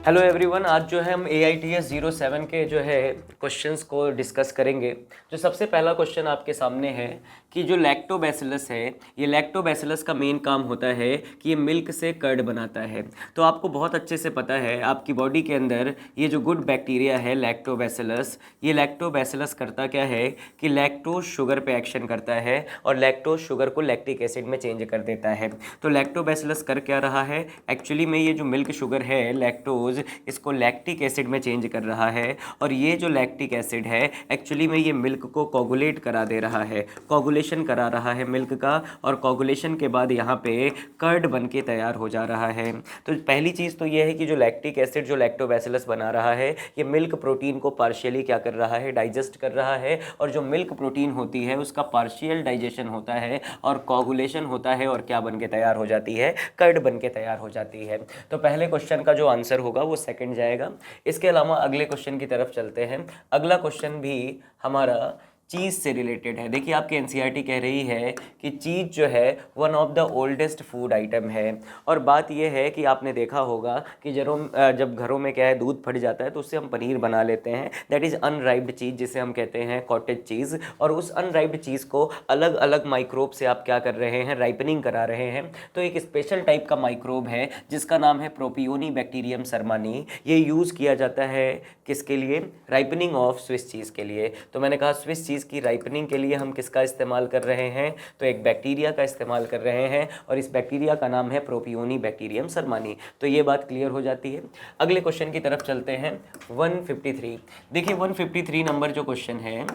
Hello everyone, आज जो है हम AITS 07 के जो है क्वेश्चंस को डिस्कस करेंगे। जो सबसे पहला क्वेश्चन आपके सामने है कि जो लैक्टोबैसिलस है, ये लैक्टोबैसिलस का मेन काम होता है कि ये मिल्क से कर्ड बनाता है। तो आपको बहुत अच्छे से पता है आपकी बॉडी के अंदर ये जो गुड बैक्टीरिया है लैक्टोबैसिलस, ये लैक्टोबैसिलस करता क्या है कि लैक्टोज शुगर पे एक्शन करता है और लैक्टोज शुगर को लैक्टिक एसिड में चेंज कर देता है। तो लैक्टोबैसिलस कर क्या रहा है, एक्चुअली में ये जो मिल्क शुगर है लैक्टोज, इसको लैक्टिक एसिड में चेंज कर रहा है। और ये जो लैक्टिक एसिड है एक्चुअली में ये मिल्क को कोगुलेट करा दे रहा है, कोगुलेशन करा रहा है मिल्क का, और कोगुलेशन के बाद यहाँ पे कर्ड बन के तैयार हो जा रहा है। तो पहली चीज़ तो ये है कि जो लैक्टिक एसिड जो लैक्टोबैसिलस बना रहा है, ये मिल्क प्रोटीन को पार्शियली क्या कर रहा है, डाइजेस्ट कर रहा है। और जो मिल्क प्रोटीन होती है उसका पार्शियल डाइजेशन होता है और कोगुलेशन होता है, और क्या बन के तैयार हो जाती है, कर्ड बन के तैयार हो जाती है। तो पहले क्वेश्चन का जो आंसर होगा वो सेकंड जाएगा। इसके अलावा अगले क्वेश्चन की तरफ चलते हैं। अगला क्वेश्चन भी हमारा चीज़ से रिलेटेड है। देखिए आपकी एनसीईआरटी कह रही है कि चीज़ जो है one of the oldest food item है। और बात यह है कि आपने देखा होगा कि जब घरों में क्या है दूध फट जाता है तो उससे हम पनीर बना लेते हैं, दैट इज़ अनराइप्ड चीज़ जिसे हम कहते हैं कॉटेज चीज़। और उस अनराइप्ड चीज़ को अलग अलग माइक्रोब से आप क्या कर रहे हैं, राइपनिंग करा रहे हैं। तो एक स्पेशल टाइप का माइक्रोब है जिसका नाम है प्रोपियोनी बैक्टीरियम सरमानी। ये यूज़ किया जाता है किसके लिए, राइपनिंग ऑफ स्विस चीज़ के लिए। तो मैंने कहा स्विस चीज़ की राइपनिंग के लिए हम किसका इस्तेमाल कर रहे हैं, तो एक बैक्टीरिया का इस्तेमाल कर रहे हैं, और इस बैक्टीरिया का नाम है प्रोपियोनी बैक्टीरियम सरमानी। तो ये बात क्लियर हो जाती है। अगले क्वेश्चन की तरफ चलते हैं। 153, देखिए 153 नंबर जो क्वेश्चन है,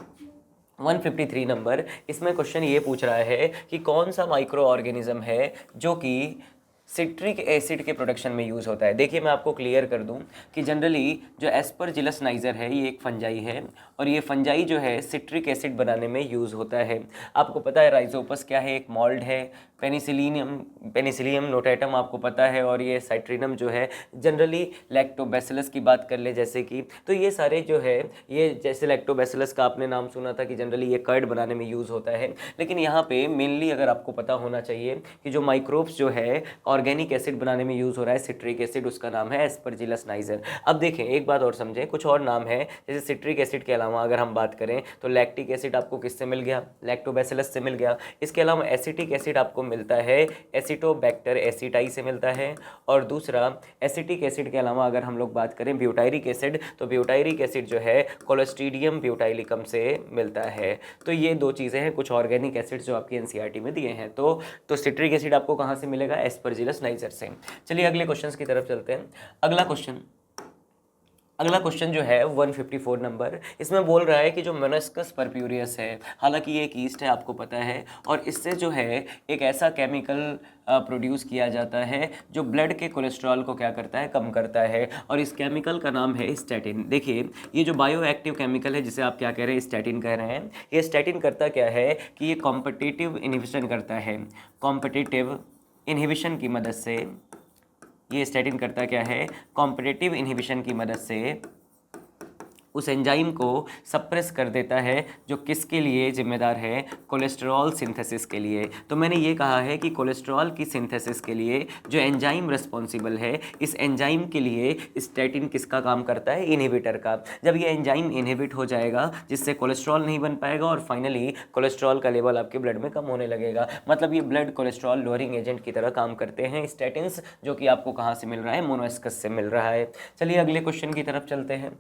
153 नंबर, इसमें क्वेश्चन ये पूछ रहा है कि कौन सा माइक्रो ऑर्गेनिज्म है जो कि सिट्रिक एसिड के प्रोडक्शन में यूज़ होता है। देखिए मैं आपको क्लियर कर दूं कि जनरली जो एस्परजिलस नाइजर है ये एक फंजाई है, और ये फंजाई जो है सिट्रिक एसिड बनाने में यूज़ होता है। आपको पता है राइजोपस क्या है, एक मॉल्ड है। पेनिसिलियम नोटेटम आपको पता है, और ये साइट्रिनम जो है जनरली लैक्टोबैसिलस की बात कर ले जैसे कि, तो ये सारे जो है, ये जैसे लैक्टोबैसिलस का आपने नाम सुना था कि जनरली ये कर्ड बनाने में यूज़ होता है। लेकिन यहाँ पे मेनली अगर आपको पता होना चाहिए कि जो माइक्रोब्स जो है ऑर्गेनिक एसिड बनाने में यूज़ हो रहा है सिट्रिक एसिड, उसका नाम है एस्परजिलस नाइजर। अब देखें एक बात और समझें, कुछ और नाम है जैसे सिट्रिक एसिड के अलावा अगर हम बात करें तो लैक्टिक एसिड आपको किससे मिल गया, लैक्टोबैसिलस से मिल गया। इसके अलावा एसिटिक एसिड आपको मिलता है एसिटोबैक्टर एसिटाई से मिलता है। और दूसरा एसिटिक एसिड के अलावा अगर हम लोग बात करें ब्यूटायरिक एसिड, तो ब्यूटायरिक एसिड जो है कोलोस्ट्रीडियम ब्यूटाइलिकम से मिलता है। तो ये दो चीज़ें हैं कुछ ऑर्गेनिक एसिड जो आपकी एनसीईआरटी में दिए हैं। तो सिट्रिक एसिड आपको कहाँ से मिलेगा, एस्परजिलस नाइजर से। चलिए अगले क्वेश्चन की तरफ चलते हैं। अगला क्वेश्चन जो है 154 नंबर, इसमें बोल रहा है कि जो मोलस्कस परप्यूरियस है, हालांकि ये एक ईस्ट है आपको पता है, और इससे जो है एक ऐसा केमिकल प्रोड्यूस किया जाता है जो ब्लड के कोलेस्ट्रॉल को क्या करता है, कम करता है, और इस केमिकल का नाम है स्टैटिन। देखिए ये जो बायो एक्टिव केमिकल है जिसे आप क्या कह रहे हैं, स्टैटिन कह रहे हैं, ये स्टैटिन करता क्या है कि ये कॉम्पिटिटिव इनहिबिशन करता है। कॉम्पिटिटिव इनहिबिशन की मदद से ये स्टैटिन करता क्या है, कॉम्पिटिटिव इनहिबिशन की मदद से उस एंजाइम को सप्रेस कर देता है जो किसके लिए जिम्मेदार है, कोलेस्ट्रॉल सिंथेसिस के लिए। तो मैंने ये कहा है कि कोलेस्ट्रॉल की सिंथेसिस के लिए जो एंजाइम रिस्पॉन्सिबल है, इस एंजाइम के लिए स्टैटिन किसका काम करता है, इनहिबिटर का। जब ये एंजाइम इनहिबिट हो जाएगा जिससे कोलेस्ट्रॉल नहीं बन पाएगा और फाइनली कोलेस्ट्रॉल का लेवल आपके ब्लड में कम होने लगेगा। मतलब ये ब्लड कोलेस्ट्रॉल लोअरिंग एजेंट की तरह काम करते हैं स्टैटिन्स, जो कि आपको कहाँ से मिल रहा है, मोलस्कस से मिल रहा है। चलिए अगले क्वेश्चन की तरफ चलते हैं।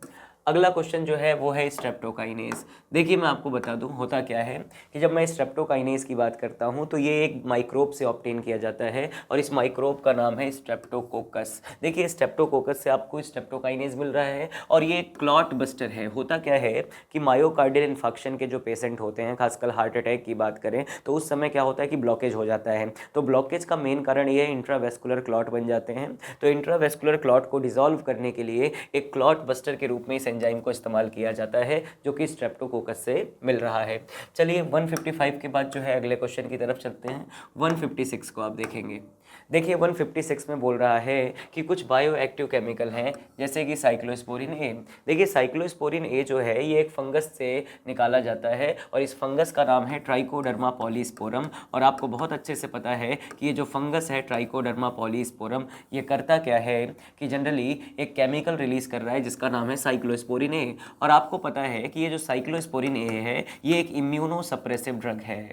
अगला क्वेश्चन जो है वो है स्ट्रेप्टोकाइनेज। देखिए मैं आपको बता दूं होता क्या है कि जब मैं स्ट्रेप्टोकाइनेज की बात करता हूं तो ये एक माइक्रोब से ऑब्टेन किया जाता है, और इस माइक्रोब का नाम है स्ट्रेप्टोकोकस। देखिए स्ट्रेप्टोकोकस से आपको स्ट्रेप्टोकाइनेज मिल रहा है, और ये क्लॉट बस्टर है। होता क्या है कि मायोकार्डियल इन्फेक्शन के जो पेशेंट होते हैं, खासकर हार्ट अटैक की बात करें तो उस समय क्या होता है कि ब्लॉकेज हो जाता है। तो ब्लॉकेज का मेन कारण ये इंट्रावेस्कुलर क्लॉट बन जाते हैं। तो इंट्रावेस्कुलर क्लॉट को डिसॉल्व करने के लिए एक क्लॉट बस्टर के रूप में इस एंजाइम को इस्तेमाल किया जाता है जो कि स्ट्रेप्टोकोकस से मिल रहा है। चलिए 155 के बाद जो है अगले क्वेश्चन की तरफ चलते हैं। 156 को आप देखेंगे। देखिए 156 में बोल रहा है कि कुछ बायो एक्टिव केमिकल हैं जैसे कि साइक्लोस्पोरिन ए। देखिए साइक्लोस्पोरिन ए जो है ये एक फंगस से निकाला जाता है और इस फंगस का नाम है ट्राइकोडर्मा पॉलीस्पोरम। और आपको बहुत अच्छे से पता है कि ये जो फंगस है ट्राइकोडर्मा पॉलीस्पोरम ये करता क्या है कि जनरली एक केमिकल रिलीज कर रहा है जिसका नाम है साइक्लोस्पोरिन ए। और आपको पता है कि ये जो साइक्लोस्पोरिन ए है ये एक इम्यूनो सप्रेसिव ड्रग है।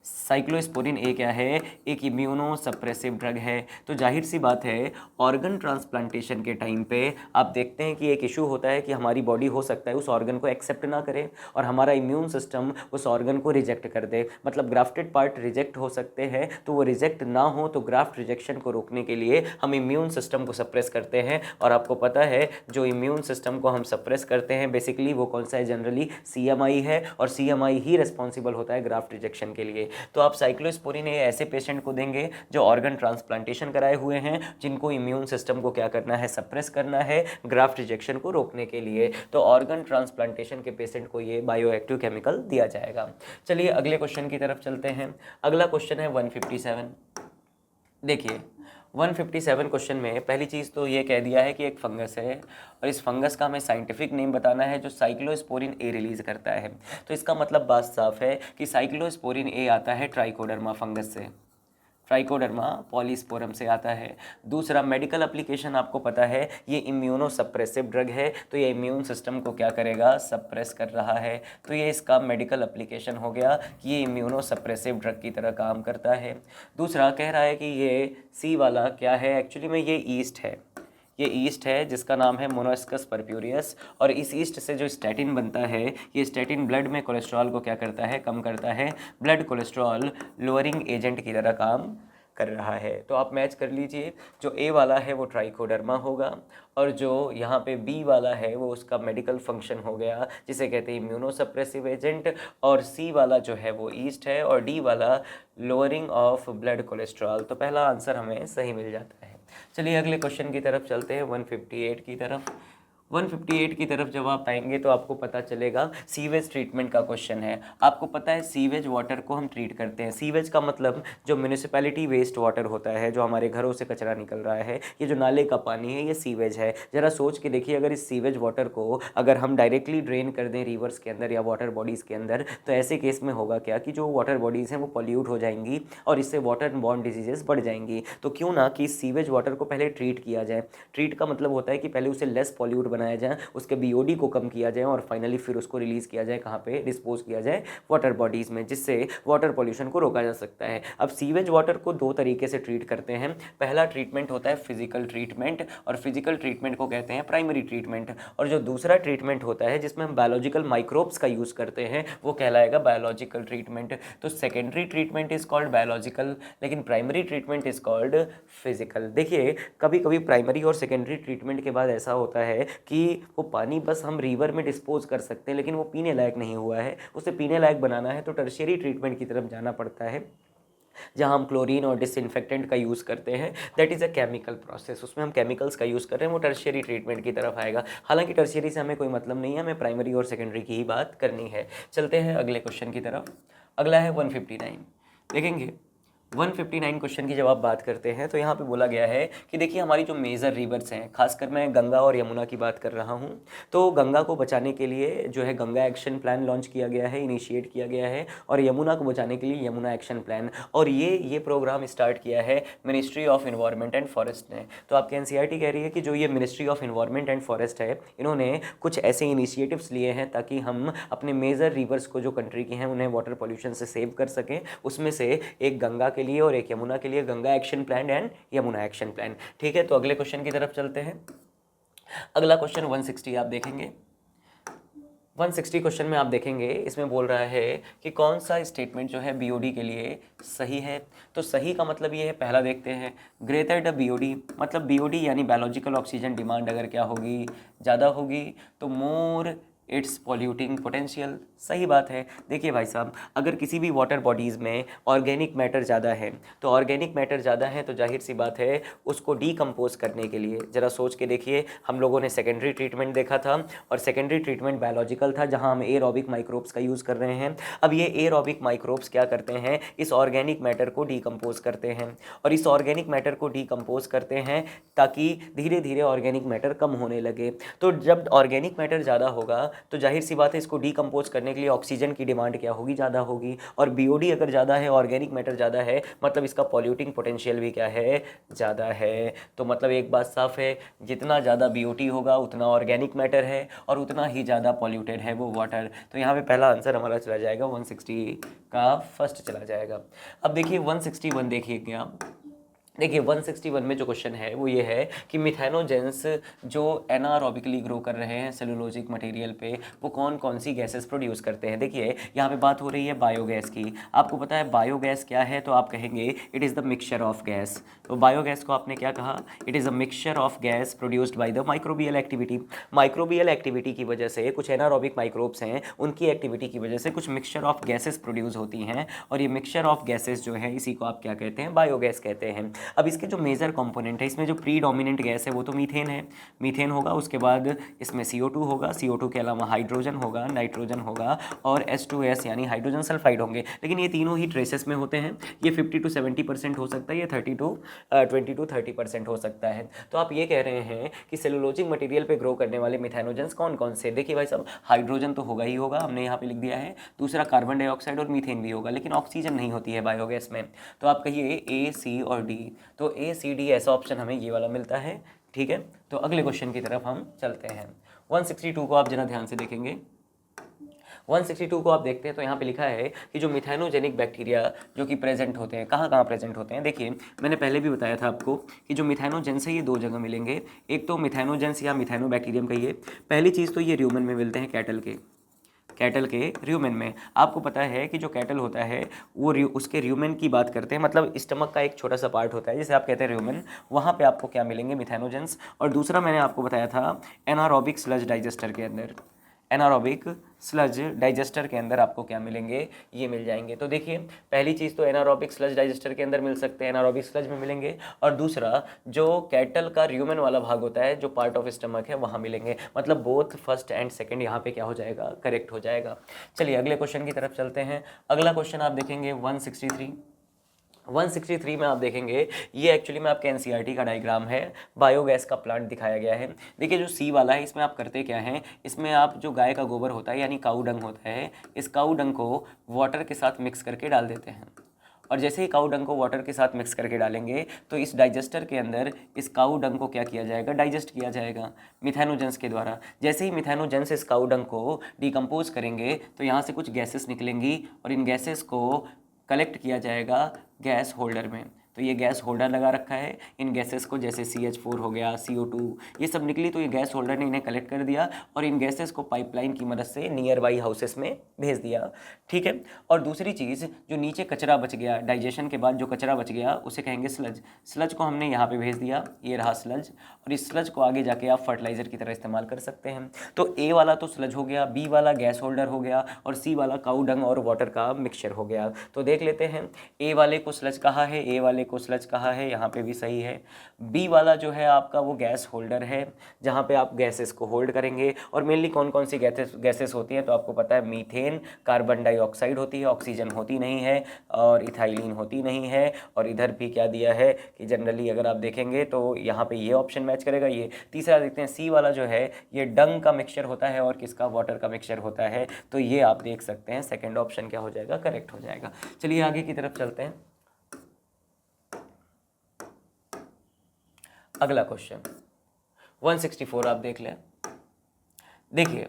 साइक्लोस्पोरिन ए क्या है, एक इम्यूनो सप्रेसिव ड्रग है। तो जाहिर सी बात है ऑर्गन ट्रांसप्लांटेशन के टाइम पे आप देखते हैं कि एक इशू होता है कि हमारी बॉडी हो सकता है उस ऑर्गन को एक्सेप्ट ना करे और हमारा इम्यून सिस्टम उस ऑर्गन को रिजेक्ट कर दे। मतलब ग्राफ्टेड पार्ट रिजेक्ट हो सकते हैं, तो वो रिजेक्ट ना हो तो ग्राफ्ट रिजेक्शन को रोकने के लिए हम इम्यून सिस्टम को सप्रेस करते हैं। और आपको पता है जो इम्यून सिस्टम को हम सप्रेस करते हैं बेसिकली वो कौन सा है, जनरली CMI है। और CMI ही रिस्पॉन्सिबल होता है ग्राफ्ट रिजेक्शन के लिए। तो आप साइक्लोस्पोरिन ए ऐसे पेशेंट को देंगे जो ऑर्गन ट्रांसप्लांटेशन कराए हुए हैं, जिनको इम्यून सिस्टम को क्या करना है, सप्रेस करना है ग्राफ्ट रिजेक्शन को रोकने के लिए। तो ऑर्गन ट्रांसप्लांटेशन के पेशेंट को ये बायोएक्टिव केमिकल दिया जाएगा। चलिए अगले क्वेश्चन की तरफ चलते हैं। अगला क्वेश्चन है 157। देखिए 157 क्वेश्चन में पहली चीज़ तो ये कह दिया है कि एक फंगस है और इस फंगस का हमें साइंटिफिक नेम बताना है जो साइक्लोस्पोरिन ए रिलीज़ करता है। तो इसका मतलब बात साफ है कि साइक्लोस्पोरिन ए आता है ट्राइकोडर्मा फंगस से, ट्राइकोडर्मा पॉलीस्पोरम से आता है। दूसरा मेडिकल एप्लीकेशन आपको पता है ये इम्यूनो सप्रेसिव ड्रग है, तो ये इम्यून सिस्टम को क्या करेगा, सप्रेस कर रहा है। तो ये इसका मेडिकल एप्लीकेशन हो गया कि ये इम्यूनो सप्रेसिव ड्रग की तरह काम करता है। दूसरा कह रहा है कि ये सी वाला क्या है, एक्चुअली में ये ईस्ट है, ये ईस्ट है जिसका नाम है मोनोस्कस परप्यूरियस। और इस ईस्ट से जो स्टैटिन बनता है ये स्टैटिन ब्लड में कोलेस्ट्रॉल को क्या करता है, कम करता है। ब्लड कोलेस्ट्रॉल लोअरिंग एजेंट की तरह काम कर रहा है। तो आप मैच कर लीजिए, जो ए वाला है वो ट्राइकोडर्मा होगा और जो यहाँ पे बी वाला है वो उसका मेडिकल फंक्शन हो गया जिसे कहते हैं इम्यूनोसप्रेसिव एजेंट, और सी वाला जो है वो ईस्ट है और डी वाला लोअरिंग ऑफ ब्लड कोलेस्ट्रॉल। तो पहला आंसर हमें सही मिल जाता है। चलिए अगले क्वेश्चन की तरफ चलते हैं 158 की तरफ। 158 की तरफ जब आप आएंगे तो आपको पता चलेगा सीवेज ट्रीटमेंट का क्वेश्चन है। आपको पता है सीवेज वाटर को हम ट्रीट करते हैं। सीवेज का मतलब जो म्यूनिसिपैलिटी वेस्ट वाटर होता है, जो हमारे घरों से कचरा निकल रहा है, ये जो नाले का पानी है ये सीवेज है। ज़रा सोच के देखिए अगर इस सीवेज वाटर को अगर हम डायरेक्टली ड्रेन कर दें रिवर्स के अंदर या वाटर बॉडीज़ के अंदर, तो ऐसे केस में होगा क्या कि जो वाटर बॉडीज़ हैं वो पॉल्यूट हो जाएंगी और इससे वाटर बॉर्न डिजीजेस बढ़ जाएंगी। तो क्यों ना कि सीवेज वाटर को पहले ट्रीट किया जाए। ट्रीट का मतलब होता है कि पहले उसे लेस पॉल्यूट बनाया जाए, उसके BOD को कम किया जाए और फाइनली फिर उसको रिलीज़ किया जाए, कहाँ पे, डिस्पोज किया जाए वाटर बॉडीज़ में, जिससे वाटर पॉल्यूशन को रोका जा सकता है। अब सीवेज वाटर को दो तरीके से ट्रीट करते हैं। पहला ट्रीटमेंट होता है फिजिकल ट्रीटमेंट और फिजिकल ट्रीटमेंट को कहते हैं प्राइमरी ट्रीटमेंट। और जो दूसरा ट्रीटमेंट होता है जिसमें हम बायोलॉजिकल माइक्रोब्स का यूज़ करते हैं वो कहलाएगा बायोलॉजिकल ट्रीटमेंट। तो secondary treatment is called biological, लेकिन primary treatment is called physical. देखिए कभी कभी प्राइमरी और सेकेंडरी ट्रीटमेंट के बाद ऐसा होता है कि वो पानी बस हम रिवर में डिस्पोज कर सकते हैं लेकिन वो पीने लायक नहीं हुआ है, उसे पीने लायक बनाना है तो टर्शियरी ट्रीटमेंट की तरफ जाना पड़ता है जहाँ हम क्लोरीन और डिसइंफेक्टेंट का यूज़ करते हैं। That is a chemical process, उसमें हम केमिकल्स का यूज़ कर रहे हैं, वो टर्शियरी ट्रीटमेंट की तरफ आएगा। हालांकि टर्शियरी से हमें कोई मतलब नहीं है, हमें प्राइमरी और सेकेंडरी की ही बात करनी है। चलते हैं अगले क्वेश्चन की तरफ। अगला है 159। देखेंगे 159 क्वेश्चन की जब आप बात करते हैं तो यहाँ पे बोला गया है कि देखिए हमारी जो मेजर रिवर्स हैं, खासकर मैं गंगा और यमुना की बात कर रहा हूँ, तो गंगा को बचाने के लिए जो है गंगा एक्शन प्लान लॉन्च किया गया है, इनिशिएट किया गया है, और यमुना को बचाने के लिए यमुना एक्शन प्लान। और ये प्रोग्राम स्टार्ट किया है ministry of environment and forest ने। तो आपकी NCERT कह रही है कि जो ये ministry of environment and forest है इन्होंने कुछ ऐसे इनिशिएटिव्स लिए हैं ताकि हम अपने मेजर रिवर्स को जो कंट्री की हैं उन्हें वाटर पॉल्यूशन से सेव कर सकें। उसमें से एक गंगा के लिए और एक यमुना के लिए Ganga action plan and Yamuna action plan. ठीक है, तो अगले क्वेश्चन की तरफ चलते हैं। अगला क्वेश्चन 160 आप देखेंगे। 160 क्वेश्चन में आप देखेंगे इसमें बोल रहा है कि कौन सा स्टेटमेंट जो है BOD के लिए सही है। तो सही का मतलब ये है, पहला देखते हैं, ग्रेटर द BOD, मतलब BOD यानी बायोलॉजिकल ऑक्सीजन डिमांड अगर क्या होगी, ज़्यादा होगी, तो मोर इट्स पॉल्यूटिंग पोटेंशियल। सही बात है। देखिए भाई साहब, अगर किसी भी वाटर बॉडीज़ में ऑर्गेनिक मैटर ज़्यादा है तो ऑर्गेनिक मैटर ज़्यादा है तो जाहिर सी बात है उसको डीकम्पोज करने के लिए, ज़रा सोच के देखिए, हम लोगों ने सेकेंडरी ट्रीटमेंट देखा था और सेकेंडरी ट्रीटमेंट बायोलॉजिकल था जहाँ हम एरोबिक माइक्रोब्स का यूज़ कर रहे हैं। अब ये एरोबिक माइक्रोब्स क्या करते हैं, इस ऑर्गेनिक मैटर को डीकम्पोज करते हैं और इस ऑर्गेनिक मैटर को डीकम्पोज करते हैं ताकि धीरे धीरे ऑर्गेनिक मैटर कम होने लगे। तो जब ऑर्गेनिक मैटर ज़्यादा होगा तो जाहिर सी बात है इसको डीकम्पोज करने के लिए ऑक्सीजन की डिमांड क्या होगी, ज़्यादा होगी। और बीओडी अगर ज़्यादा है, ऑर्गेनिक मैटर ज़्यादा है, मतलब इसका पॉल्यूटिंग पोटेंशियल भी क्या है, ज़्यादा है। तो मतलब एक बात साफ है, जितना ज़्यादा बीओटी होगा उतना ऑर्गेनिक मैटर है और उतना ही ज़्यादा पॉल्यूटेड है वो वाटर। तो यहाँ पे पहला आंसर हमारा चला जाएगा 160 का फर्स्ट चला जाएगा। अब देखिए 161 देखिए क्या, देखिए 161 में जो क्वेश्चन है वो ये है कि मिथेनोजेंस जो एनारोबिकली ग्रो कर रहे हैं सेलुलोजिक मटेरियल पे, वो कौन कौन सी गैसेस प्रोड्यूस करते हैं। देखिए यहाँ पे बात हो रही है बायोगैस की। आपको पता है बायोगैस क्या है, तो आप कहेंगे it is the mixture of gas. तो बायोगैस को आपने क्या कहा, it is a mixture of gas produced by the microbial activity. Microbial activity की वजह से कुछ एनारोबिक माइक्रोब्स हैं, उनकी एक्टिविटी की वजह से कुछ मिक्सचर ऑफ गैसेस प्रोड्यूस होती हैं और ये मिक्सचर ऑफ गैसेस जो है इसी को आप क्या कहते हैं, बायोगैस कहते हैं। अब इसके जो मेजर कंपोनेंट है, इसमें जो प्री डोमिनेंट गैस है वो तो मीथेन है, मीथेन होगा, उसके बाद इसमें CO2 होगा, CO2 के अलावा हाइड्रोजन होगा, नाइट्रोजन होगा और H2S यानी हाइड्रोजन सल्फाइड होंगे। लेकिन ये तीनों ही ट्रेसेस में होते हैं, ये 50 to 70% हो सकता है, ये 20 to 30% हो सकता है। तो आप ये कह रहे हैं कि सेलुलोजिक मटेरियल पे ग्रो करने वाले मिथेनोजेंस कौन कौन से। देखिए भाई साहब, हाइड्रोजन तो होगा ही होगा, हमने यहाँ पे लिख दिया है, दूसरा कार्बन डाइऑक्साइड और मीथेन भी होगा, लेकिन ऑक्सीजन नहीं होती है बायोगैस में। तो आप कहिए A, C और D। तो ACD ऐसा ऑप्शन हमें ये वाला मिलता है। ठीक है, तो अगले क्वेश्चन की तरफ हम चलते हैं। 162 को आप जरा ध्यान से देखेंगे। 162 को आप देखते हैं तो यहाँ पे लिखा है कि जो मिथेनोजेनिक बैक्टीरिया जो कि प्रेजेंट होते हैं, कहाँ कहाँ प्रेजेंट होते हैं। देखिए मैंने पहले भी बताया था आपको कि जो मिथेनोजेंस है ये दो जगह मिलेंगे। एक तो मिथेनोजेंस या मिथेनोबैक्टीरियम कहिए। पहली चीज़ तो ये र्यूमन में मिलते हैं, कैटल के र्यूमेन में। आपको पता है कि जो कैटल होता है वो उसके र्यूमेन की बात करते हैं, मतलब स्टमक का एक छोटा सा पार्ट होता है जिसे आप कहते हैं र्यूमेन, वहाँ पे आपको क्या मिलेंगे, मिथेनोजेंस। और दूसरा मैंने आपको बताया था एनारोबिक स्लज डाइजेस्टर के अंदर, एनारोबिक स्लज डाइजेस्टर के अंदर आपको क्या मिलेंगे, ये मिल जाएंगे। तो देखिए पहली चीज़ तो एनारोबिक स्लज डाइजेस्टर के अंदर मिल सकते हैं, एनारोबिक स्लज में मिलेंगे। और दूसरा जो कैटल का र्यूमेन वाला भाग होता है, जो पार्ट ऑफ स्टमक है, वहाँ मिलेंगे। मतलब बोथ फर्स्ट एंड सेकंड यहाँ पे क्या हो जाएगा, करेक्ट हो जाएगा। चलिए अगले क्वेश्चन की तरफ चलते हैं। अगला क्वेश्चन आप देखेंगे 163 में आप देखेंगे, ये एक्चुअली में आपके एनसीईआरटी का डायग्राम है, बायोगैस का प्लांट दिखाया गया है। देखिए जो सी वाला है इसमें आप करते क्या हैं, इसमें आप जो गाय का गोबर होता है यानी काऊ डंग होता है, इस काऊ डंग को वाटर के साथ मिक्स करके डाल देते हैं। और जैसे ही काऊ डंग को वाटर के साथ मिक्स करके डालेंगे तो इस डाइजेस्टर के अंदर इस काऊ डंग को क्या किया जाएगा, डाइजेस्ट किया जाएगा मिथेनोजेंस के द्वारा। जैसे ही मिथेनोजेंस इस काऊ डंग को डिकम्पोज करेंगे तो यहाँ से कुछ गैसेस निकलेंगी और इन गैसेस को कलेक्ट किया जाएगा गैस होल्डर में। तो ये गैस होल्डर लगा रखा है, इन गैसेस को जैसे CH4 हो गया, CO2, ये सब निकली तो ये गैस होल्डर ने इन्हें कलेक्ट कर दिया और इन गैसेस को पाइपलाइन की मदद से नियर बाई हाउसेस में भेज दिया। ठीक है, और दूसरी चीज़ जो नीचे कचरा बच गया, डाइजेशन के बाद जो कचरा बच गया उसे कहेंगे स्लज। स्लज को हमने यहाँ पे भेज दिया, ये रहा स्लज, और इस स्लज को आगे जाके आप फर्टिलाइजर की तरह इस्तेमाल कर सकते हैं। तो ए वाला तो स्लज हो गया, बी वाला गैस होल्डर हो गया और सी वाला काऊ डंग और वाटर का मिक्सचर हो गया। तो देख लेते हैं, ए वाले को स्लज कहा है, ए वाले को स्लज कहा है, यहाँ पे भी सही है। बी वाला जो है आपका वो गैस होल्डर है जहाँ पे आप गैसेस को होल्ड करेंगे। और मेनली कौन कौन सी गैसेस होती हैं, तो आपको पता है मीथेन, कार्बन डाइऑक्साइड होती है, ऑक्सीजन होती नहीं है और इथाइलिन होती नहीं है। और इधर भी क्या दिया है कि जनरली अगर आप देखेंगे तो यहाँ पे ये ऑप्शन मैच करेगा। ये तीसरा देखते हैं, सी वाला जो है ये डंग का मिक्सचर होता है और किसका, वाटर का मिक्सचर होता है। तो ये आप देख सकते हैं सेकेंड ऑप्शन क्या हो जाएगा, करेक्ट हो जाएगा। चलिए आगे की तरफ चलते हैं। अगला क्वेश्चन 164 आप देख लें। देखिए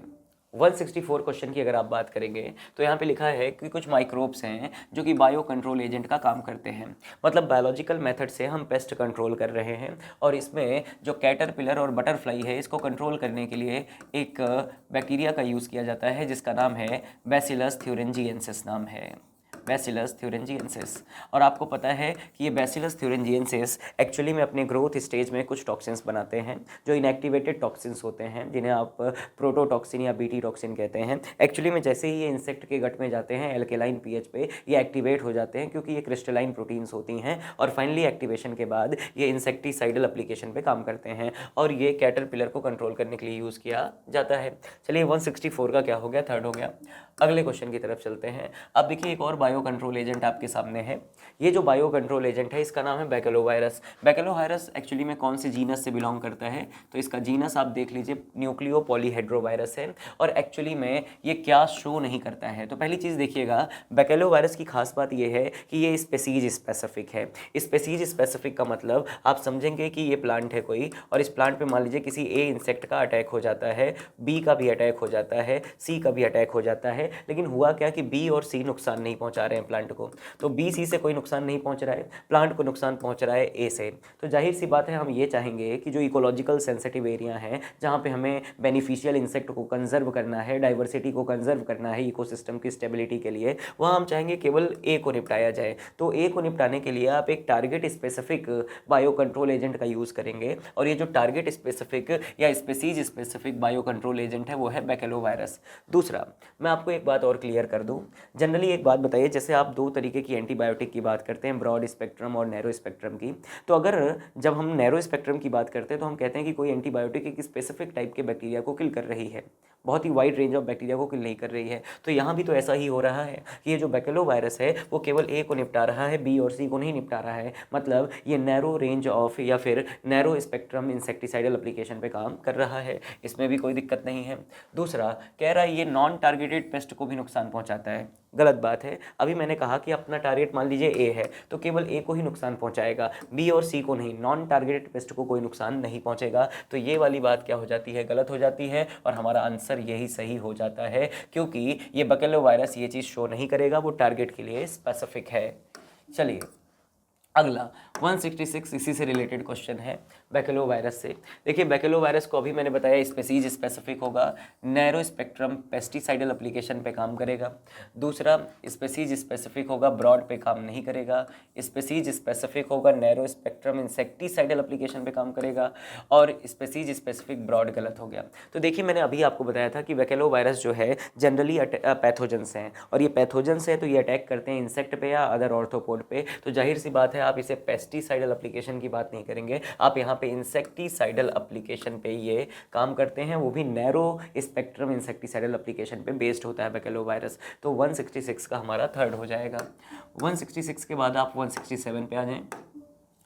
164 क्वेश्चन की अगर आप बात करेंगे तो यहाँ पे लिखा है कि कुछ माइक्रोब्स हैं जो कि बायो कंट्रोल एजेंट का काम करते हैं। मतलब बायोलॉजिकल मेथड से हम पेस्ट कंट्रोल कर रहे हैं और इसमें जो कैटरपिलर और बटरफ्लाई है इसको कंट्रोल करने के लिए एक बैक्टीरिया का यूज़ किया जाता है जिसका नाम है बैसिलस थ्यूरिंजिएंसिस नाम है। Bacillus thuringiensis। और आपको पता है कि ये बैसिलस thuringiensis एक्चुअली में अपने ग्रोथ स्टेज में कुछ टॉक्सिन्स बनाते हैं जो इनएक्टिवेटेड टॉक्सिन्स होते हैं, जिन्हें आप प्रोटोटॉक्सिन या बीटी टॉक्सिन कहते हैं। एक्चुअली में जैसे ही ये इंसेक्ट के गट में जाते हैं एल्केलाइन पीएच पे ये एक्टिवेट हो जाते हैं, क्योंकि ये क्रिस्टलाइन प्रोटीन्स होती हैं, और फाइनली एक्टिवेशन के बाद ये इंसेक्टिसाइडल एप्लीकेशन पे काम करते हैं और ये कैटरपिलर को कंट्रोल करने के लिए यूज़ किया जाता है। चलिए 164 का क्या हो गया, थर्ड हो गया। अगले क्वेश्चन की तरफ चलते हैं। अब देखिए एक और बायो कंट्रोल एजेंट आपके सामने है। ये जो बायो कंट्रोल एजेंट है इसका नाम है बैकेलोवायरस। बैकेलोवायरस एक्चुअली में कौन से जीनस से बिलोंग करता है, तो इसका जीनस आप देख लीजिए न्यूक्लियो पॉलीहेड्रोवायरस है। और एक्चुअली में ये क्या शो नहीं करता है, तो पहली चीज़ देखिएगा बैकेलोवायरस की खास बात ये है कि ये स्पेसीज स्पेसिफिक है। स्पेसीज स्पेसिफिक का मतलब आप समझेंगे कि ये प्लांट है कोई, और इस प्लांट पे मान लीजिए किसी ए इंसेक्ट का अटैक हो जाता है, बी का भी अटैक हो जाता है, सी का भी अटैक हो जाता है, लेकिन हुआ क्या कि बी और सी नुकसान नहीं पहुंचा रहे हैं प्लांट को। तो बी सी से कोई नुकसान नहीं पहुंच रहा है, प्लांट को नुकसान पहुंच रहा है ए से। तो जाहिर सी बात है हम ये चाहेंगे कि जो इकोलॉजिकल सेंसिटिव एरिया है जहाँ पे हमें बेनिफिशियल इंसेक्ट को कंजर्व करना है, डाइवर्सिटी को कंजर्व करना है इकोसिस्टम की स्टेबिलिटी के लिए, वहाँ हम चाहेंगे केवल ए को निपटाया जाए। तो ए को निपटाने के लिए आप एक target specific bio control agent का यूज़ करेंगे, और ये जो टारगेट स्पेसिफिक या species specific bio control agent है वो है बैकेलोवायरस। दूसरा, मैं आपको एक बात और क्लियर कर दूं। जनरली एक बात बताइए, जैसे आप दो तरीके की एंटीबायोटिक की बात करते हैं, ब्रॉड स्पेक्ट्रम और नैरो स्पेक्ट्रम की, तो अगर जब हम नैरो स्पेक्ट्रम की बात करते हैं तो हम कहते हैं कि कोई एंटीबायोटिक एक स्पेसिफिक टाइप के बैक्टीरिया को किल कर रही है, बहुत ही वाइड रेंज ऑफ बैक्टीरिया को किल नहीं कर रही है। तो यहाँ भी तो ऐसा ही हो रहा है कि ये जो बैकेलोवायरस है वो केवल ए को निपटा रहा है, बी और सी को नहीं निपटा रहा है। मतलब ये नैरो रेंज ऑफ या फिर नैरो स्पेक्ट्रम इंसेक्टिसाइडल एप्लीकेशन पे काम कर रहा है, इसमें भी कोई दिक्कत नहीं है। दूसरा कह रहा है ये नॉन टारगेटेड पेस्ट को भी नुकसान पहुंचाता है। गलत बात है। अभी मैंने कहा कि अपना टारगेट मान लीजिए ए है तो केवल ए को ही नुकसान पहुंचाएगा, बी और सी को नहीं, नॉन टारगेटेड पेस्ट को कोई नुकसान नहीं पहुंचेगा। तो ये वाली बात क्या हो जाती है, गलत हो जाती है, और हमारा आंसर यही सही हो जाता है, क्योंकि ये बैकेलोवायरस ये चीज़ शो नहीं करेगा, वो टारगेट के लिए स्पेसिफिक है। चलिए अगला 166 इसी से रिलेटेड क्वेश्चन है बैकेलोवायरस से। देखिए बैकेलोवायरस को अभी मैंने बताया स्पेसीज स्पेसिफिक होगा, नैरो स्पेक्ट्रम पेस्टिसाइडल एप्लीकेशन पे काम करेगा। दूसरा स्पेसीज स्पेसिफिक होगा, ब्रॉड पे काम नहीं करेगा। स्पेसीज स्पेसिफिक होगा, नैरो स्पेक्ट्रम इंसेक्टिसाइडल एप्लीकेशन पे काम करेगा। और स्पेसीज स्पेसिफिक ब्रॉड गलत हो गया। तो देखिए मैंने अभी आपको बताया था कि बैकेलोवायरस जो है जनरली पैथोजेंस हैं, और ये पैथोजेंस है तो ये अटैक करते हैं इंसेक्ट पे या अदर ऑर्थोपोड पे। तो जाहिर सी बात है आप इसे पेस्टिसाइडल एप्लीकेशन की बात नहीं करेंगे, आप यहाँ पे इंसेक्टिसाइडल एप्लीकेशन पे ये काम करते हैं, वो भी नैरो स्पेक्ट्रम इंसेक्टिसाइडल एप्लीकेशन पे बेस्ड होता है बैकेलोवायरस। तो 166 का हमारा थर्ड हो जाएगा। 166 के बाद आप 167 पे आ जाएं।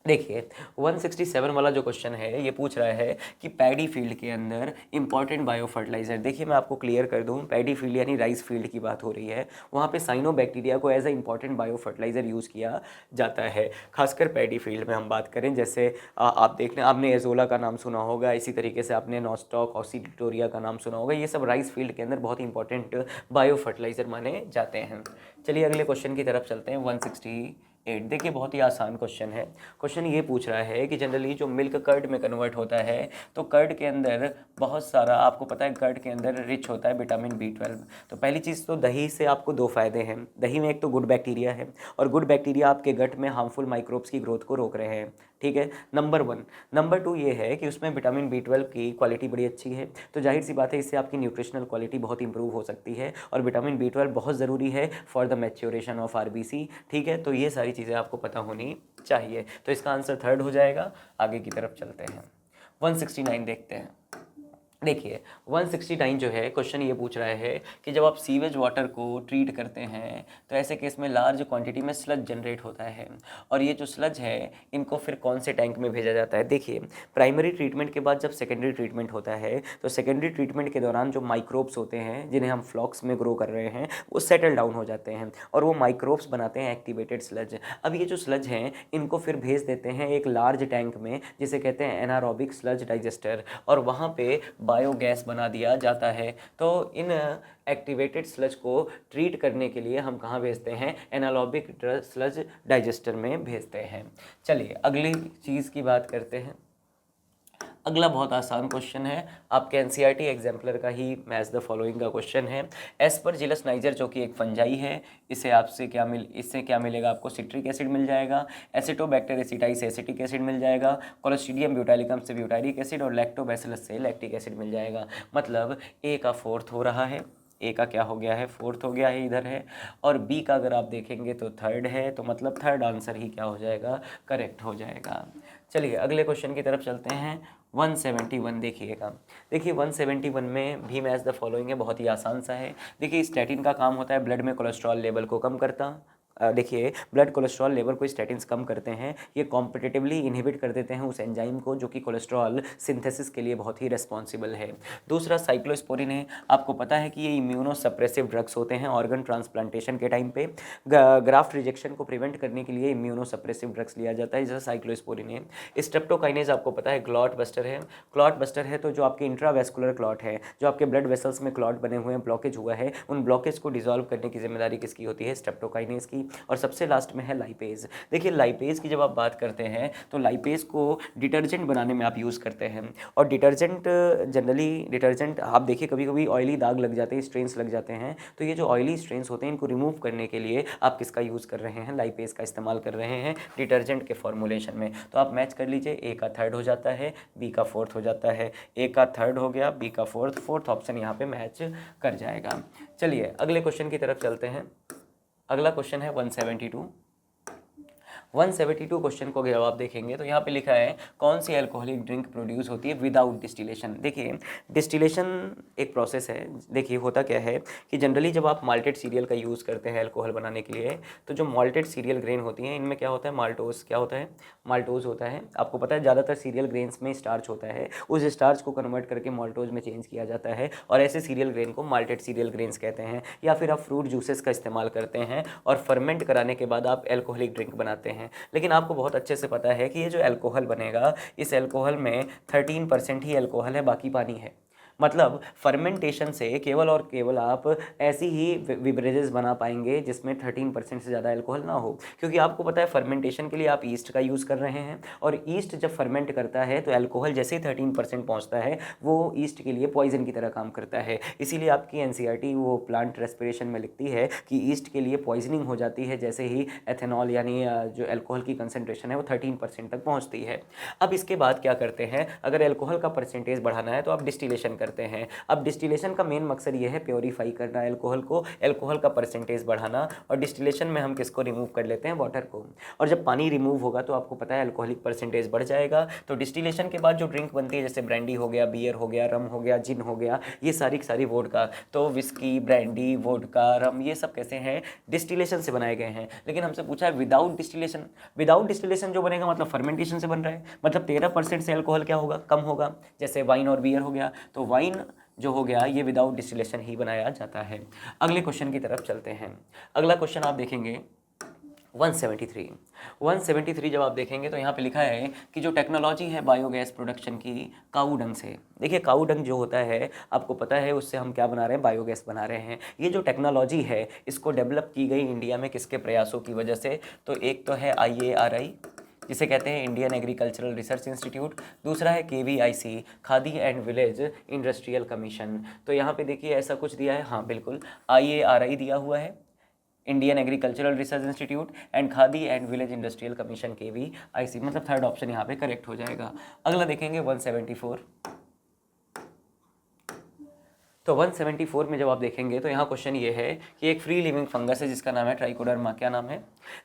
देखिए 167 वाला जो क्वेश्चन है ये पूछ रहा है कि पैडी फील्ड के अंदर इंपॉर्टेंट बायो फर्टिलाइजर। देखिए मैं आपको क्लियर कर दूं, पैडी फील्ड यानी राइस फील्ड की बात हो रही है, वहाँ पे साइनोबैक्टीरिया को as a important bio fertiliser use किया जाता है। खासकर पैडी फील्ड में हम बात करें, जैसे आप देख लें, आपने एजोला का नाम सुना होगा, इसी तरीके से आपने नॉस्टॉक ऑक्सीडिटोरिया का नाम सुना होगा, ये सब राइस फील्ड के अंदर बहुत इंपॉर्टेंट बायो फर्टिलाइजर माने जाते हैं। चलिए अगले क्वेश्चन की तरफ चलते हैं। 168 देखिए बहुत ही आसान क्वेश्चन है। क्वेश्चन ये पूछ रहा है कि जनरली जो मिल्क कर्ड में कन्वर्ट होता है, तो कर्ड के अंदर बहुत सारा, आपको पता है कर्ड के अंदर रिच होता है विटामिन B12। तो पहली चीज़ तो दही से आपको दो फायदे हैं। दही में एक तो गुड बैक्टीरिया है, और गुड बैक्टीरिया आपके गट में हार्मफुल माइक्रोब्स की ग्रोथ को रोक रहे हैं, ठीक है, नंबर 1। नंबर 2 ये है कि उसमें विटामिन B12 की क्वालिटी बड़ी अच्छी है, तो जाहिर सी बात है इससे आपकी न्यूट्रिशनल क्वालिटी बहुत इंप्रूव हो सकती है, और विटामिन B12 बहुत ज़रूरी है for the maturation of RBC, ठीक है। तो ये सारी चीज़ें आपको पता होनी चाहिए। तो इसका आंसर थर्ड हो जाएगा। आगे की तरफ चलते हैं, 169 देखते हैं। देखिए 169 जो है क्वेश्चन ये पूछ रहा है कि जब आप सीवेज वाटर को ट्रीट करते हैं तो ऐसे केस में लार्ज क्वांटिटी में स्लज जनरेट होता है, और ये जो स्लज है इनको फिर कौन से टैंक में भेजा जाता है। देखिए प्राइमरी ट्रीटमेंट के बाद जब सेकेंडरी ट्रीटमेंट होता है तो सेकेंडरी ट्रीटमेंट के दौरान जो माइक्रोब्स होते हैं जिन्हें हम फ्लॉक्स में ग्रो कर रहे हैं वो सेटल डाउन हो जाते हैं, और वो माइक्रोब्स बनाते हैं एक्टिवेटेड स्लज। अब ये जो स्लज हैं इनको फिर भेज देते हैं एक लार्ज टैंक में जिसे कहते हैं एनारोबिक स्लज डाइजेस्टर, और वहाँ पे बायोगैस बना दिया जाता है। तो इन एक्टिवेटेड स्लज को ट्रीट करने के लिए हम कहाँ भेजते हैं, एनारोबिक स्लज डाइजेस्टर में भेजते हैं। चलिए अगली चीज़ की बात करते हैं। अगला बहुत आसान क्वेश्चन है, आपके एनसीईआरटी एग्जाम्पलर का ही मैच द फॉलोइंग का क्वेश्चन है। एस्परजिलस नाइजर जो कि एक फंजाई है, इससे क्या मिलेगा आपको, सिट्रिक एसिड मिल जाएगा, एसिटोबैक्टर एसिटाई से एसिटिक एसिड मिल जाएगा, कोलोस्ट्रीडियम ब्यूटाइलिकम से ब्यूटाइलिक एसिड और लैक्टोबैसिलस से लैक्टिक एसिड मिल जाएगा। मतलब ए का फोर्थ हो रहा है, ए का क्या हो गया है, फोर्थ हो गया है, इधर है। और बी का अगर आप देखेंगे तो थर्ड है, तो मतलब थर्ड आंसर ही क्या हो जाएगा, करेक्ट हो जाएगा। चलिए अगले क्वेश्चन की तरफ चलते हैं। 171 देखिएगा। देखिए 171 में भी मैच द फॉलोइंग है, बहुत ही आसान सा है। देखिए स्टैटिन का काम होता है ब्लड में कोलेस्ट्रॉल लेवल को कम करता। देखिए ब्लड कोलेस्ट्रॉल लेवल को स्टैटिन्स कम करते हैं, ये कॉम्पिटिटिवली इनहिबिट कर देते हैं उस एंजाइम को जो कि कोलेस्ट्रॉल सिंथेसिस के लिए बहुत ही रिस्पॉन्सिबल है। दूसरा साइक्लोस्पोरिन है, आपको पता है कि ये इम्यूनो सप्रेसिव ड्रग्स होते हैं ऑर्गन ट्रांसप्लांटेशन के टाइम पे। ग्राफ्ट रिजेक्शन को प्रिवेंट करने के लिए इम्यूनो सप्रेसिव ड्रग्स लिया जाता है, जैसे साइक्लोस्पोरिन है। स्ट्रेप्टोकाइनेज आपको पता है क्लॉट बस्टर है। क्लॉट बस्टर है तो जो आपके इंट्रावेस्कुलर क्लॉट है, जो आपके ब्लड वेसल्स में क्लॉट बने हुए हैं, ब्लॉकेज हुआ है, उन ब्लॉकेज को डिसॉल्व करने की जिम्मेदारी किसकी होती है, स्ट्रेप्टोकाइनेज की। और सबसे लास्ट में है लाइपेज। देखिए लाइपेज की जब आप बात करते हैं तो लाइपेज को डिटर्जेंट बनाने में आप यूज़ करते हैं। और डिटर्जेंट जनरली डिटर्जेंट आप देखिए कभी कभी ऑयली दाग लग जाते हैं, स्ट्रेन्स लग जाते हैं, तो ये जो ऑयली स्ट्रेन्स होते हैं इनको रिमूव करने के लिए आप किसका यूज़ कर रहे हैं, लाइपेज का इस्तेमाल कर रहे हैं डिटर्जेंट के फॉर्मुलेशन में। तो आप मैच कर लीजिए, ए का थर्ड हो जाता है, बी का फोर्थ हो जाता है। ए का थर्ड हो गया, बी का फोर्थ ऑप्शन यहाँ पे मैच कर जाएगा। चलिए अगले क्वेश्चन की तरफ चलते हैं। अगला क्वेश्चन है 172। 172 क्वेश्चन को जवाब देखेंगे तो यहाँ पे लिखा है कौन सी अल्कोहलिक ड्रिंक प्रोड्यूस होती है विदाउट डिस्टिलेशन। देखिए डिस्टिलेशन एक प्रोसेस है। देखिए होता क्या है कि जनरली जब आप माल्टेड सीरियल का यूज़ करते हैं अल्कोहल बनाने के लिए, तो जो माल्टेड सीरियल ग्रेन होती हैं इनमें क्या होता है, माल्टोस क्या होता है, माल्टोज होता है। आपको पता है ज़्यादातर सीरियल ग्रेन्स में स्टार्च होता है, उस स्टार्च को कन्वर्ट करके माल्टोज में चेंज किया जाता है और ऐसे सीरियल ग्रेन को माल्टेड सीरियल ग्रेन्स कहते हैं। या फिर आप फ्रूट जूसेस का इस्तेमाल करते हैं और फर्मेंट कराने के बाद आप एल्कोहलिक ड्रिंक बनाते हैं। लेकिन आपको बहुत अच्छे से पता है कि ये जो अल्कोहल बनेगा, इस अल्कोहल में 13% ही अल्कोहल है, बाकी पानी है। मतलब फर्मेंटेशन से केवल और केवल आप ऐसी ही बिवरेजेस बना पाएंगे जिसमें 13% से ज़्यादा अल्कोहल ना हो, क्योंकि आपको पता है फर्मेंटेशन के लिए आप ईस्ट का यूज़ कर रहे हैं और ईस्ट जब फर्मेंट करता है तो अल्कोहल जैसे ही 13% पहुंचता है वो ईस्ट के लिए पॉइजन की तरह काम करता है। इसीलिए आपकी एनसीईआरटी वो प्लांट रेस्पिरेशन में लिखती है कि ईस्ट के लिए पॉइजनिंग हो जाती है जैसे ही एथेनॉल यानी जो अल्कोहल की कंसनट्रेशन है वो 13% तक पहुँचती है। अब इसके बाद क्या करते हैं, अगर अल्कोहल का परसेंटेज बढ़ाना है तो आप डिस्टिलेशन करते हैं। अब डिस्टिलेशन का मेन मकसद ये है प्योरीफाई करना अल्कोहल को, अल्कोहल का परसेंटेज बढ़ाना। और डिस्टिलेशन में हम किसको रिमूव कर लेते हैं, वाटर को। और जब पानी रिमूव होगा तो आपको पता है अल्कोहलिक परसेंटेज बढ़ जाएगा। तो डिस्टिलेशन के बाद जो ड्रिंक बनती है जैसे ब्रांडी हो गया, बियर हो गया, रम हो गया, जिन हो गया, ये सारी की सारी वोडका, तो विस्की, ब्रांडी, वोडका, रम, ये सब कैसे हैं, डिस्टिलेशन से बनाए गए हैं। लेकिन हमसे पूछा है विदाउट डिस्टिलेशन। विदाउट डिस्टिलेशन जो बनेगा मतलब फर्मेंटेशन से बन रहा है, मतलब 13% से अल्कोहल क्या होगा, कम होगा। जैसे वाइन और बियर हो गया, तो वाइन जो हो गया ये विदाउट डिस्टिलेशन ही बनाया जाता है। अगले क्वेश्चन की तरफ चलते हैं। अगला क्वेश्चन आप देखेंगे 173 जब आप देखेंगे तो यहाँ पे लिखा है कि जो टेक्नोलॉजी है बायोगैस प्रोडक्शन की काऊ डंग से। देखिए काऊ डंग जो होता है आपको पता है उससे हम क्या बना रहे हैं, बायोगैस बना रहे हैं। ये जो टेक्नोलॉजी है इसको डेवलप की गई इंडिया में किसके प्रयासों की वजह से, तो एक तो है IARI जिसे कहते हैं इंडियन एग्रीकल्चरल रिसर्च इंस्टीट्यूट, दूसरा है KVIC khadi and village industrial commission. तो यहाँ पे देखिए ऐसा कुछ दिया है, हाँ बिल्कुल IARI दिया हुआ है, Indian agricultural research institute, and khadi and village industrial commission KVIC, मतलब थर्ड ऑप्शन यहाँ पे करेक्ट हो जाएगा। अगला देखेंगे 174। तो 174 में जब आप देखेंगे तो यहाँ क्वेश्चन ये है कि एक फ्री लिविंग फंगस है जिसका नाम है ट्राइकोडर्मा। क्या नाम है,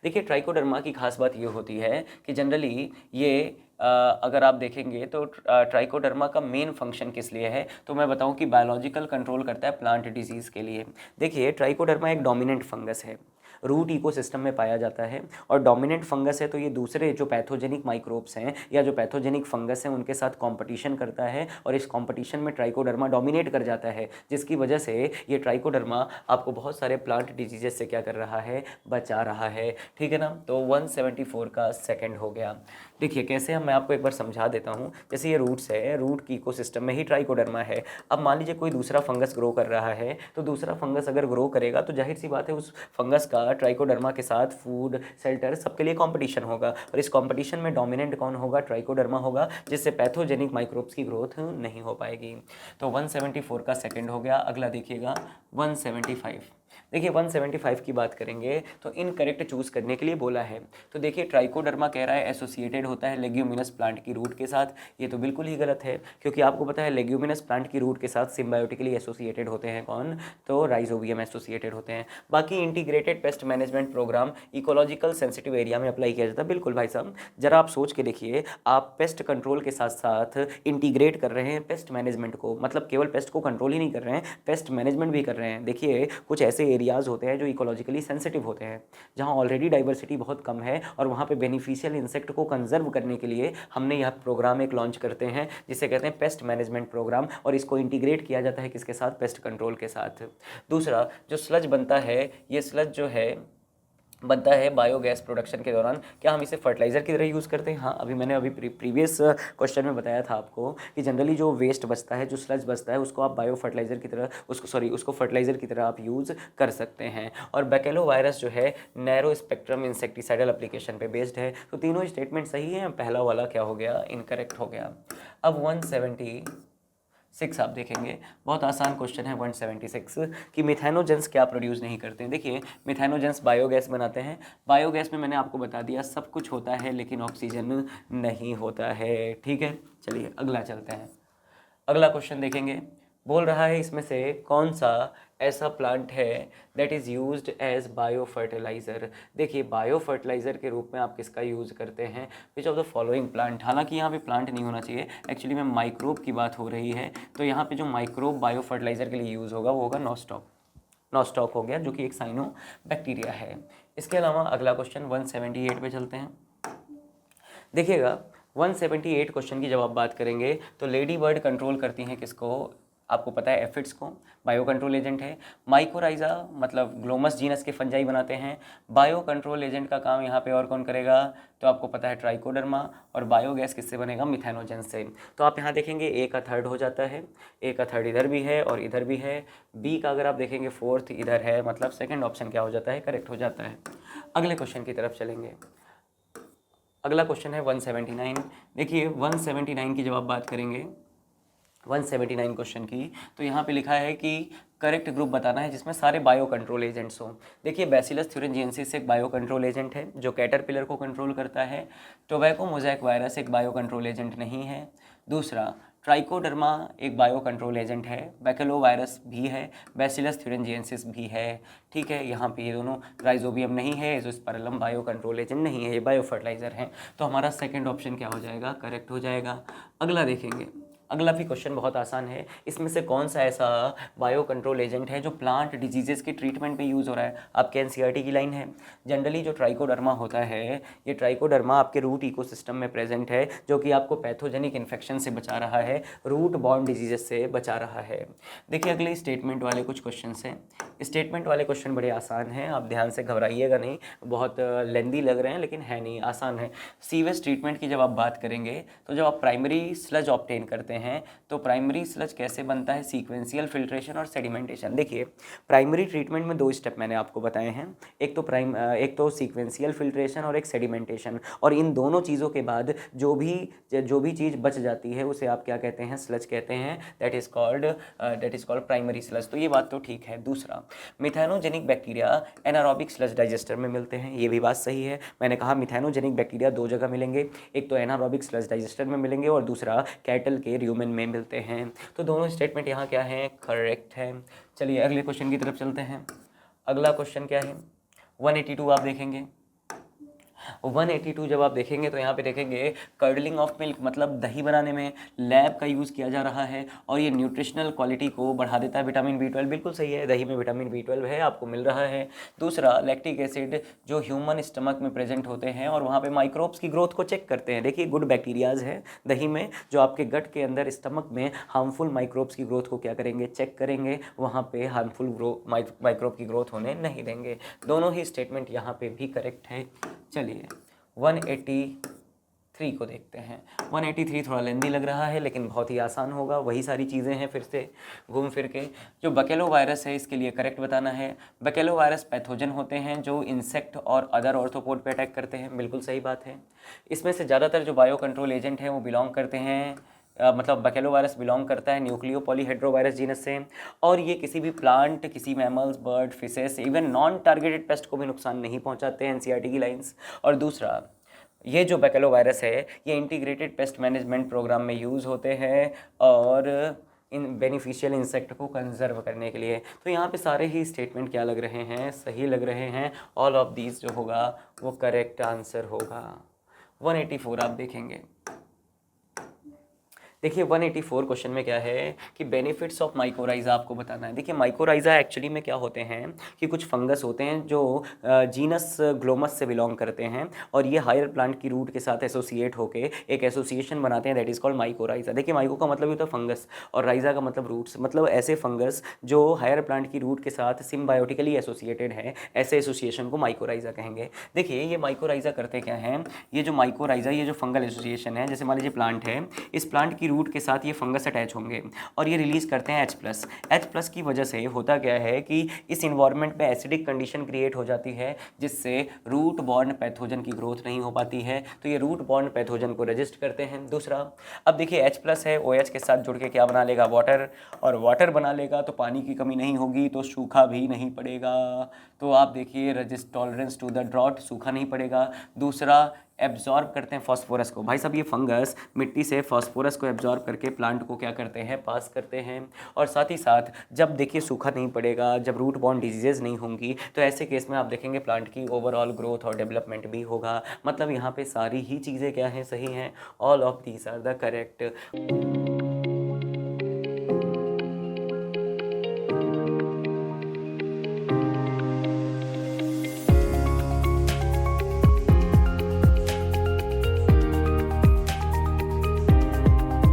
देखिए ट्राइकोडर्मा की खास बात ये होती है कि जनरली ये अगर आप देखेंगे तो ट्राइकोडर्मा का मेन फंक्शन किस लिए है, तो मैं बताऊं कि बायोलॉजिकल कंट्रोल करता है प्लांट डिजीज़ के लिए। देखिए ट्राइकोडर्मा एक डोमिनेंट फंगस है, रूट इकोसिस्टम में पाया जाता है और डोमिनेंट फंगस है तो ये दूसरे जो पैथोजेनिक माइक्रोब्स हैं या जो पैथोजेनिक फंगस हैं उनके साथ कंपटीशन करता है और इस कंपटीशन में ट्राइकोडर्मा डोमिनेट कर जाता है, जिसकी वजह से ये ट्राइकोडर्मा आपको बहुत सारे प्लांट डिजीजेस से क्या कर रहा है, बचा रहा है। ठीक है ना, तो 174 का सेकंड हो गया। देखिए कैसे हम, मैं आपको एक बार समझा देता हूँ। जैसे ये रूट्स है, रूट की इकोसिस्टम में ही ट्राइकोडर्मा है। अब मान लीजिए कोई दूसरा फंगस ग्रो कर रहा है, तो दूसरा फंगस अगर ग्रो करेगा तो जाहिर सी बात है उस फंगस का ट्राइकोडर्मा के साथ फूड, शेल्टर, सबके लिए कंपटीशन होगा, और इस कंपटीशन में डोमिनेंट कौन होगा? ट्राइकोडर्मा होगा, जिससे पैथोजेनिक माइक्रोब्स की ग्रोथ नहीं हो पाएगी। तो 174 का सेकेंड हो गया। अगला देखिएगा 175। देखिए 175 की बात करेंगे तो इनकरेक्ट चूज करने के लिए बोला है। तो देखिए ट्राइकोडर्मा कह रहा है एसोसिएटेड होता है लेग्यूमिनस प्लांट की रूट के साथ। ये तो बिल्कुल ही गलत है, क्योंकि आपको पता है लेग्यूमिनस प्लांट की रूट के साथ सिम्बायोटिकली एसोसिएटेड होते हैं कौन? तो राइजोबियम एसोसिएटेड होते हैं। बाकी integrated pest management programme ecological sensitive area में अप्लाई किया जाता है। बिल्कुल भाई साहब, जरा आप सोच के देखिए, आप पेस्ट कंट्रोल के साथ साथ इंटीग्रेट कर रहे हैं पेस्ट मैनेजमेंट को, मतलब केवल पेस्ट को कंट्रोल ही नहीं कर रहे हैं, पेस्ट मैनेजमेंट भी कर रहे हैं। देखिए कुछ ऐसे एरियाज़ होते हैं जो इकोलॉजिकली सेंसिटिव होते हैं, जहाँ ऑलरेडी डाइवर्सिटी बहुत कम है, और वहाँ पे बेनिफिशियल इंसेक्ट को कंजर्व करने के लिए हमने यह प्रोग्राम एक लॉन्च करते हैं जिसे कहते हैं पेस्ट मैनेजमेंट प्रोग्राम, और इसको इंटीग्रेट किया जाता है किसके साथ? पेस्ट कंट्रोल के साथ। दूसरा जो स्लज बनता है, ये स्लज जो है बनता है बायोगैस प्रोडक्शन के दौरान। क्या हम इसे फर्टिलाइज़र की तरह यूज़ करते हैं? हाँ, अभी मैंने प्रीवियस क्वेश्चन में बताया था आपको कि जनरली जो वेस्ट बचता है, जो स्लज बचता है, उसको आप बायो फर्टिलाइज़र की तरह उसको फर्टिलाइज़र की तरह आप यूज़ कर सकते हैं। और बैकेलो वायरस जो है नैरो स्पेक्ट्रम इंसेक्टिसाइडल एप्लीकेशन पे बेस्ड है। तो तीनों स्टेटमेंट सही हैं, पहला वाला क्या हो गया? इनकरेक्ट हो गया। अब 176 आप देखेंगे, बहुत आसान क्वेश्चन है 176 कि मिथेनोजेंस क्या प्रोड्यूस नहीं करते हैं। देखिए मिथेनोजेंस बायोगैस बनाते हैं। बायोगैस में मैंने आपको बता दिया सब कुछ होता है लेकिन ऑक्सीजन नहीं होता है। ठीक है, चलिए अगला चलते हैं। अगला क्वेश्चन देखेंगे, बोल रहा है इसमें से कौन सा ऐसा प्लांट है that is used as bio fertiliser. देखिए बायो फर्टिलाइज़र के रूप में आप किसका यूज़ करते हैं? Which of the following plant. हालांकि यहाँ पे प्लांट नहीं होना चाहिए, एक्चुअली में माइक्रोब की बात हो रही है। तो यहाँ पे जो माइक्रोब बायो फर्टिलाइज़र के लिए यूज़ होगा वो होगा नॉस्टॉक। नॉस्टॉक हो गया, जो कि एक साइनो बैक्टीरिया है। इसके अलावा अगला क्वेश्चन 178 पे चलते हैं। देखिएगा 178 क्वेश्चन की जब आप बात करेंगे तो लेडी बर्ड कंट्रोल करती हैं किसको? आपको पता है एफिड्स को, बायो कंट्रोल एजेंट है। माइकोराइजा मतलब ग्लोमस जीनस के फंजाई बनाते हैं। बायो कंट्रोल एजेंट का काम यहाँ पे और कौन करेगा? तो आपको पता है ट्राइकोडर्मा। और बायोगैस किससे बनेगा? मिथेनोजन से। तो आप यहाँ देखेंगे ए का थर्ड हो जाता है, ए का थर्ड इधर भी है और इधर भी है। बी का अगर आप देखेंगे फोर्थ इधर है, मतलब सेकेंड ऑप्शन क्या हो जाता है? करेक्ट हो जाता है। अगले क्वेश्चन की तरफ चलेंगे। अगला क्वेश्चन है 179। देखिए 179 की जब आप बात करेंगे 179 क्वेश्चन की, तो यहाँ पे लिखा है कि करेक्ट ग्रुप बताना है जिसमें सारे बायो कंट्रोल एजेंट्स हों। देखिए बैसिलस थ्यूरिंजिएंसिस एक बायो कंट्रोल एजेंट है जो कैटरपिलर को कंट्रोल करता है। टोबैको मोज़ैक वायरस एक बायो कंट्रोल एजेंट नहीं है। दूसरा ट्राइकोडर्मा एक बायो कंट्रोल एजेंट है। बैकेलो वायरस भी है, बैसिलस थ्यूरिंजिएंसिस भी है। ठीक है, यहाँ पे ये दोनों, राइजोबियम नहीं है, एजोस्पेरिलम बायो कंट्रोल एजेंट नहीं है, ये बायो फर्टिलाइजर हैं। तो हमारा सेकंड ऑप्शन क्या हो जाएगा? करेक्ट हो जाएगा। अगला देखेंगे, अगला भी क्वेश्चन बहुत आसान है। इसमें से कौन सा ऐसा बायो कंट्रोल एजेंट है जो प्लांट डिजीजेस के ट्रीटमेंट में यूज़ हो रहा है? आपके एनसीईआरटी की लाइन है। जनरली जो ट्राइकोडर्मा होता है, ये ट्राइकोडर्मा आपके रूट इकोसिस्टम में प्रेजेंट है, जो कि आपको पैथोजेनिक इन्फेक्शन से बचा रहा है, रूट बॉर्न डिजीजेस से बचा रहा है। देखिए अगले स्टेटमेंट वाले कुछ क्वेश्चन हैं। स्टेटमेंट वाले क्वेश्चन बड़े आसान हैं, आप ध्यान से घबराइएगा नहीं, बहुत लेंदी लग रहे हैं लेकिन है नहीं, आसान है। सीवेज ट्रीटमेंट की जब आप बात करेंगे तो जब आप प्राइमरी स्लज ऑब्टेन करते हैं तो प्राइमरी स्लज कैसे बनता है? सीक्वेंशियल फिल्ट्रेशन और सेडिमेंटेशन। देखिए प्राइमरी ट्रीटमेंट में दो स्टेप मैंने आपको बताए हैं, एक तो सीक्वेंशियल फिल्ट्रेशन और एक सेडिमेंटेशन। और इन दोनों चीज़ों के बाद जो भी चीज़ बच जाती है उसे आप क्या कहते हैं? स्लज कहते हैं। That is called primary sludge. तो ये बात तो ठीक है। दूसरा, methanogenic bacteria anaerobic sludge digester में मिलते हैं, ये भी बात सही है। मैंने कहा मिथेनोजेनिक बैक्टीरिया दो जगह मिलेंगे, एक तो एनारोबिक स्लज डाइजेस्टर में मिलेंगे और दूसरा कैटल के र्यूमेन में मिलते हैं। तो दोनों स्टेटमेंट यहाँ क्या है? करेक्ट है। चलिए अगले क्वेश्चन की तरफ चलते हैं। अगला क्वेश्चन क्या है? 182 आप देखेंगे। 182 जब आप देखेंगे तो यहाँ पे देखेंगे कर्डलिंग ऑफ मिल्क, मतलब दही बनाने में लैब का यूज़ किया जा रहा है और ये न्यूट्रिशनल क्वालिटी को बढ़ा देता है। विटामिन B12 बिल्कुल सही है, दही में विटामिन B12 है, आपको मिल रहा है। दूसरा, लैक्टिक एसिड जो ह्यूमन स्टमक में प्रेजेंट होते हैं और वहाँ पे माइक्रोब्स की ग्रोथ को चेक करते हैं। देखिए गुड बैक्टीरियाज है दही में जो आपके गट के अंदर स्टमक में हार्मफुल माइक्रोब्स की ग्रोथ को क्या करेंगे? चेक करेंगे, वहाँ पे हार्मफुल माइक्रोब की ग्रोथ होने नहीं देंगे। दोनों ही स्टेटमेंट यहाँ पे भी करेक्ट है। चलिए 183 3 को देखते हैं। 183 थोड़ा लेंदी लग रहा है लेकिन बहुत ही आसान होगा, वही सारी चीज़ें हैं फिर से घूम फिर के। जो बकेलो वायरस है इसके लिए करेक्ट बताना है। बकेलो वायरस पैथोजन होते हैं जो इंसेक्ट और अदर ऑर्थ्रोपोड पे अटैक करते हैं, बिल्कुल सही बात है। इसमें से ज़्यादातर जो बायो कंट्रोल एजेंट हैं वो बिलोंग करते हैं मतलब बकेलो वायरस बिलोंग करता है न्यूक्लियो पॉलीहेड्रोवायरस जीनस से, और ये किसी भी प्लांट, किसी mammals, bird, fishes, even non targeted paste को भी नुकसान नहीं पहुंचाते हैं, एनसीईआरटी की लाइंस। और दूसरा, ये जो बैकेलो वायरस है ये इंटीग्रेटेड पेस्ट मैनेजमेंट प्रोग्राम में यूज़ होते हैं और इन बेनिफिशियल इंसेक्ट को कंजर्व करने के लिए। तो यहाँ पे सारे ही स्टेटमेंट क्या लग रहे हैं, सही लग रहे हैं। ऑल ऑफ दीज जो होगा वो करेक्ट आंसर होगा। 184 आप देखेंगे। देखिए 184 क्वेश्चन में क्या है कि बेनिफिट्स ऑफ माइकोराइजा आपको बताना है। देखिए माइकोराइजा एक्चुअली में क्या होते हैं कि कुछ फंगस होते हैं जो जीनस ग्लोमस से बिलोंग करते हैं और ये हायर प्लांट की रूट के साथ एसोसिएट होके एक एसोसिएशन बनाते हैं, दैट इज कॉल्ड माइकोराइजा। देखिए माइको का मतलब होता है फंगस और राइजा का मतलब रूट्स, मतलब ऐसे फंगस जो हायर प्लांट की रूट के साथ सिम्बायोटिकली एसोसिएटेड है, ऐसे एसोसिएशन को माइकोराइजा कहेंगे। देखिए ये माइकोराइजा करते क्या हैं, ये जो माइकोराइजा, ये जो फंगल एसोसिएशन है, जैसे मान लीजिए प्लांट है, इस प्लांट की रूट के साथ ये फंगस अटैच होंगे और ये रिलीज करते हैं H+। की वजह से होता क्या है कि इस इन्वायरमेंट में एसिडिक कंडीशन क्रिएट हो जाती है जिससे रूट बॉर्न पैथोजन की ग्रोथ नहीं हो पाती है, तो ये रूट बॉर्न पैथोजन को रेजिस्ट करते हैं। दूसरा, अब देखिए H+ है, OH के साथ जुड़ के क्या बना लेगा, वाटर, और वाटर बना लेगा तो पानी की कमी नहीं होगी तो सूखा भी नहीं पड़ेगा। तो आप देखिए resist tolerance to the drought, सूखा नहीं पड़ेगा। दूसरा, एब्जॉर्ब करते हैं फॉस्फोरस को। भाई साहब ये फंगस मिट्टी से फॉस्फोरस को एब्जॉर्ब करके प्लांट को क्या करते हैं, पास करते हैं। और साथ ही साथ जब देखिए सूखा नहीं पड़ेगा, जब रूट बॉर्न डिजीजेज नहीं होंगी, तो ऐसे केस में आप देखेंगे प्लांट की ओवरऑल ग्रोथ और डेवलपमेंट भी होगा। मतलब यहाँ पे सारी ही चीज़ें क्या हैं, सही हैं। All of these are the correct.